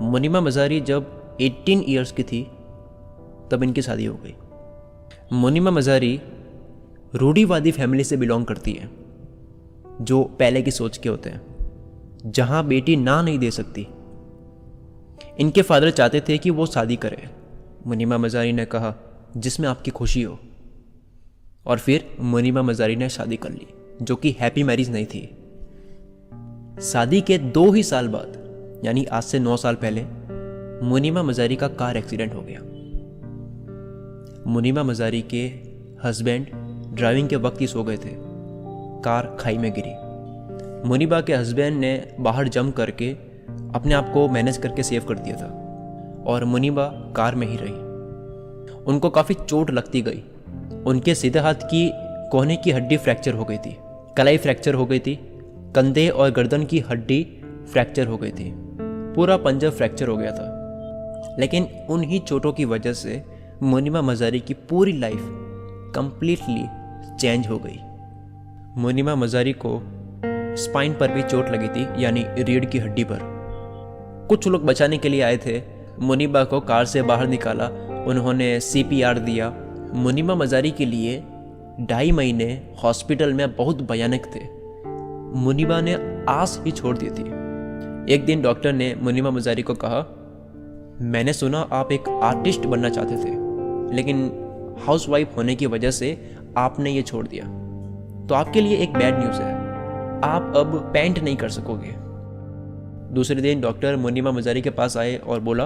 मुनीमा मज़ारी जब 18 इयर्स की थी तब इनकी शादी हो गई। मुनीमा मज़ारी रूढ़िवादी फैमिली से बिलोंग करती है, जो पहले की सोच के होते हैं, जहां बेटी ना नहीं दे सकती। इनके फादर चाहते थे कि वो शादी करे। मुनीमा मज़ारी ने कहा जिसमें आपकी खुशी हो, और फिर मुनीमा मज़ारी ने शादी कर ली, जो कि हैप्पी मैरिज नहीं थी। शादी के 2 ही साल बाद, यानी आज से 9 साल पहले, मुनीमा मज़ारी का कार एक्सीडेंट हो गया। मुनीमा मज़ारी के हस्बैंड ड्राइविंग के वक्त ही सो गए थे। कार खाई में गिरी। मुनीबा के हस्बैंड ने बाहर जंप करके अपने आप को मैनेज करके सेव कर दिया था, और मुनीबा कार में ही रही। उनको काफ़ी चोट लगती गई। उनके सीधे हाथ की कोहनी की हड्डी फ्रैक्चर हो गई थी, कलाई फ्रैक्चर हो गई थी, कंधे और गर्दन की हड्डी फ्रैक्चर हो गई थी, पूरा पंजा फ्रैक्चर हो गया था। लेकिन उन्हीं चोटों की वजह से मुनीमा मज़ारी की पूरी लाइफ कंप्लीटली चेंज हो गई। मुनीमा मज़ारी को स्पाइन पर भी चोट लगी थी, यानी रीढ़ की हड्डी पर। कुछ लोग बचाने के लिए आए थे। मुनीबा को कार से बाहर निकाला, उन्होंने CPR दिया। मुनीमा मज़ारी के लिए 2.5 महीने हॉस्पिटल में बहुत भयानक थे। मुनीबा ने आस ही छोड़ दी थी। एक दिन डॉक्टर ने मुनीमा मज़ारी को कहा, मैंने सुना आप एक आर्टिस्ट बनना चाहते थे, लेकिन हाउसवाइफ होने की वजह से आपने ये छोड़ दिया। तो आपके लिए एक बैड न्यूज़ है, आप अब पेंट नहीं कर सकोगे। दूसरे दिन डॉक्टर मुनीमा मज़ारी के पास आए और बोला,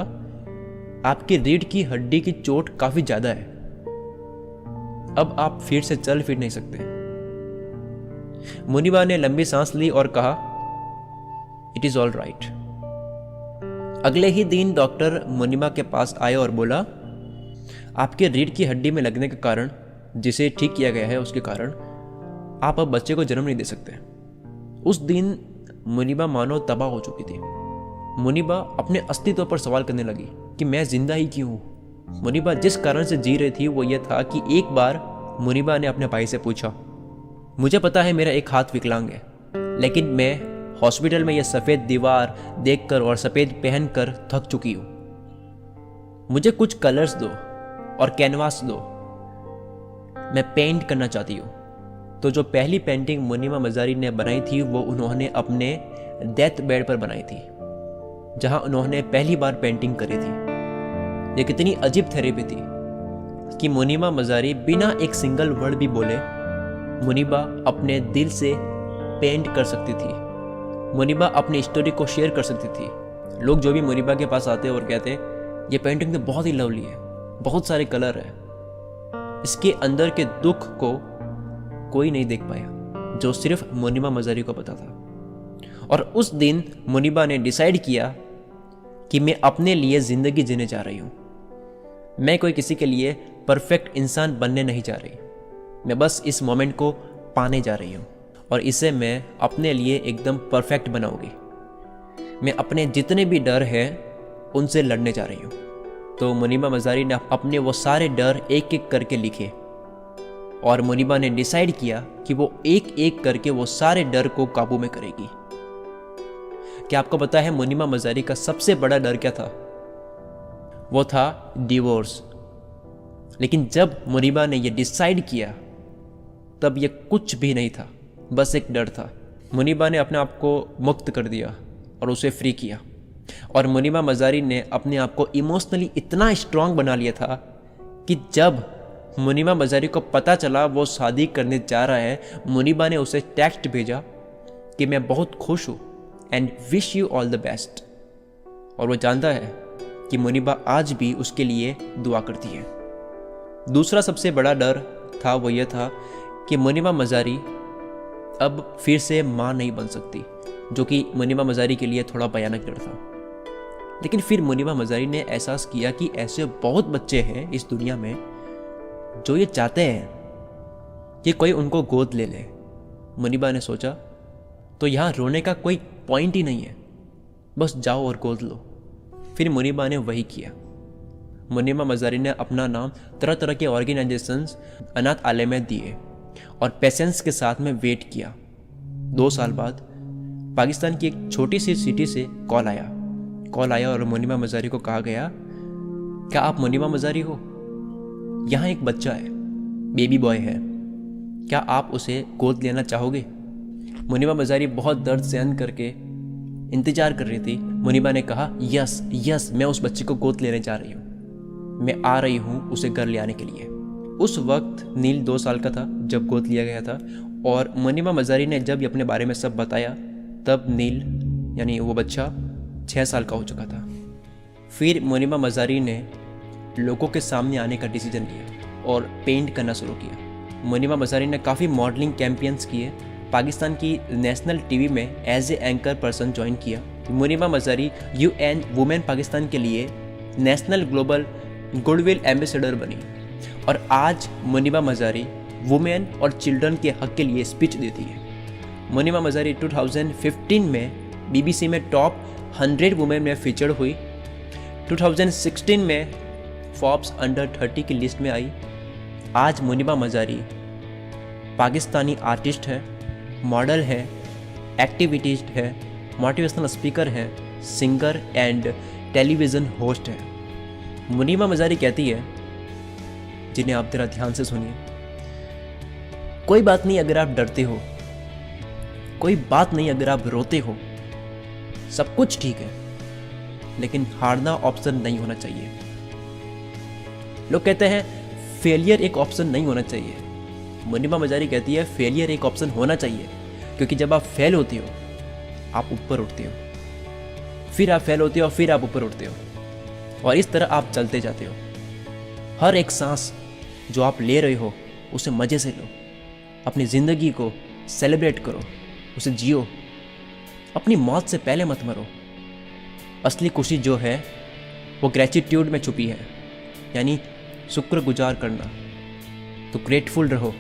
आपकी रीढ़ की हड्डी की चोट काफ़ी ज़्यादा है, अब आप फिर से चल फिर नहीं सकते। मुनीबा ने लंबी सांस ली और कहा, इट इज़ ऑल राइट। अगले ही दिन डॉक्टर मुनीबा के पास आए और बोला, आपके रीढ़ की हड्डी में लगने के कारण, जिसे ठीक किया गया है उसके कारण, आप अब बच्चे को जन्म नहीं दे सकते। उस दिन मुनीबा मानो तबाह हो चुकी थी। मुनीबा अपने अस्तित्व पर सवाल करने लगी कि मैं जिंदा ही क्यों हूँ। मुनीबा जिस कारण से जी रही थी वो ये था कि एक बार मुनीबा ने अपने भाई से पूछा, मुझे पता है मेरा एक हाथ विकलांग है, लेकिन मैं हॉस्पिटल में यह सफ़ेद दीवार देखकर और सफ़ेद पहनकर थक चुकी हूँ। मुझे कुछ कलर्स दो और कैनवास दो, मैं पेंट करना चाहती हूँ। तो जो पहली पेंटिंग मुनीमा मज़ारी ने बनाई थी वो उन्होंने अपने डेथ बेड पर बनाई थी, जहां उन्होंने पहली बार पेंटिंग करी थी। ये कितनी अजीब थेरेपी थी कि मुनीमा मज़ारी बिना एक सिंगल वर्ड भी बोले मुनीबा अपने दिल से पेंट कर सकती थी। मुनीबा अपनी स्टोरी को शेयर कर सकती थी। लोग जो भी मुनीबा के पास आते और कहते, ये पेंटिंग तो बहुत ही लवली है, बहुत सारे कलर है, इसके अंदर के दुख को कोई नहीं देख पाया, जो सिर्फ मुनीमा मज़ारी को पता था। और उस दिन मुनीबा ने डिसाइड किया कि मैं अपने लिए ज़िंदगी जीने जा रही हूँ। मैं कोई किसी के लिए परफेक्ट इंसान बनने नहीं जा रही, मैं बस इस मोमेंट को पाने जा रही हूँ, और इसे मैं अपने लिए एकदम परफेक्ट बनाऊंगी। मैं अपने जितने भी डर हैं उनसे लड़ने जा रही हूँ। तो मुनीमा मज़ारी ने अपने वो सारे डर एक एक करके लिखे, और मुनीबा ने डिसाइड किया कि वो एक एक करके वो सारे डर को काबू में करेगी। क्या आपको पता है मुनीमा मज़ारी का सबसे बड़ा डर क्या था? वो था डिवोर्स। लेकिन जब मुनीबा ने ये डिसाइड किया तब ये कुछ भी नहीं था, बस एक डर था। मुनीबा ने अपने आप को मुक्त कर दिया और उसे फ्री किया, और मुनीमा मज़ारी ने अपने आप को इमोशनली इतना स्ट्रांग बना लिया था कि जब मुनीमा मज़ारी को पता चला वो शादी करने जा रहा है, मुनीबा ने उसे टेक्स्ट भेजा कि मैं बहुत खुश हूँ and wish you all the best. और वो जानता है कि मुनीबा आज भी उसके लिए दुआ करती है। दूसरा सबसे बड़ा डर था वो ये था कि मुनीमा मज़ारी अब फिर से माँ नहीं बन सकती, जो कि मुनीमा मज़ारी के लिए थोड़ा भयानक डर था। लेकिन फिर मुनीमा मज़ारी ने एहसास किया कि ऐसे बहुत बच्चे हैं इस दुनिया में जो ये चाहते हैं कि कोई उनको गोद ले ले। मुनीबा ने सोचा, तो यहाँ रोने का कोई पॉइंट ही नहीं है, बस जाओ और गोद लो। फिर मुनीबा ने वही किया। मुनीमा मज़ारी ने अपना नाम तरह तरह के ऑर्गेनाइजेशंस, अनाथालय में दिए और पेशेंस के साथ में वेट किया। 2 साल बाद पाकिस्तान की एक छोटी सी सिटी से कॉल आया कॉल आया और मुनीमा मज़ारी को कहा गया, क्या आप मुनीमा मज़ारी हो? यहाँ एक बच्चा है, बेबी बॉय है, क्या आप उसे गोद लेना चाहोगे? मुनीमा मज़ारी बहुत दर्द सहन करके इंतज़ार कर रही थी। मुनीमा ने कहा, यस यस, मैं उस बच्चे को गोद लेने जा रही हूँ, मैं आ रही हूँ उसे घर ले आने के लिए। उस वक्त नील 2 साल का था जब गोद लिया गया था, और मुनीमा मज़ारी ने जब अपने बारे में सब बताया तब नील यानी वो बच्चा 6 साल का हो चुका था। फिर मुनीमा मज़ारी ने लोगों के सामने आने का डिसीजन लिया और पेंट करना शुरू किया। मुनीमा मज़ारी ने काफ़ी मॉडलिंग कैंपेन्स किए, पाकिस्तान की नेशनल टीवी में as a anchor person join किया। मुनीमा मज़ारी UN वुमेन पाकिस्तान के लिए नेशनल ग्लोबल गुडविल एम्बेसडर बनी, और आज मुनीमा मज़ारी वुमेन और चिल्ड्रन के हक के लिए स्पीच देती है। मुनीमा मज़ारी 2015 में BBC में टॉप 100 वुमेन में फीचर हुई। 2016 में फोर्ब्स अंडर 30 की लिस्ट में आई। आज मुनीमा मज़ारी पाकिस्तानी आर्टिस्ट है, मॉडल है, एक्टिविटीस्ट है, मोटिवेशनल स्पीकर है, सिंगर एंड टेलीविज़न होस्ट है। मुनीमा मज़ारी कहती है, जिन्हें आप जरा ध्यान से सुनिए, कोई बात नहीं अगर आप डरते हो, कोई बात नहीं अगर आप रोते हो, सब कुछ ठीक है, लेकिन हारना ऑप्शन नहीं होना चाहिए। लोग कहते हैं फेलियर एक ऑप्शन नहीं होना चाहिए। मुनीमा मज़ारी कहती है फेलियर एक ऑप्शन होना चाहिए, क्योंकि जब आप फेल होते हो आप ऊपर उठते हो, फिर आप फेल होते हो, फिर आप ऊपर उठते हो, और इस तरह आप चलते जाते हो। हर एक सांस जो आप ले रहे हो उसे मज़े से लो, अपनी ज़िंदगी को सेलिब्रेट करो, उसे जियो, अपनी मौत से पहले मत मरो। असली खुशी जो है वो ग्रेटिट्यूड में छुपी है, यानी शुक्रगुजार करना। तो ग्रेटफुल रहो।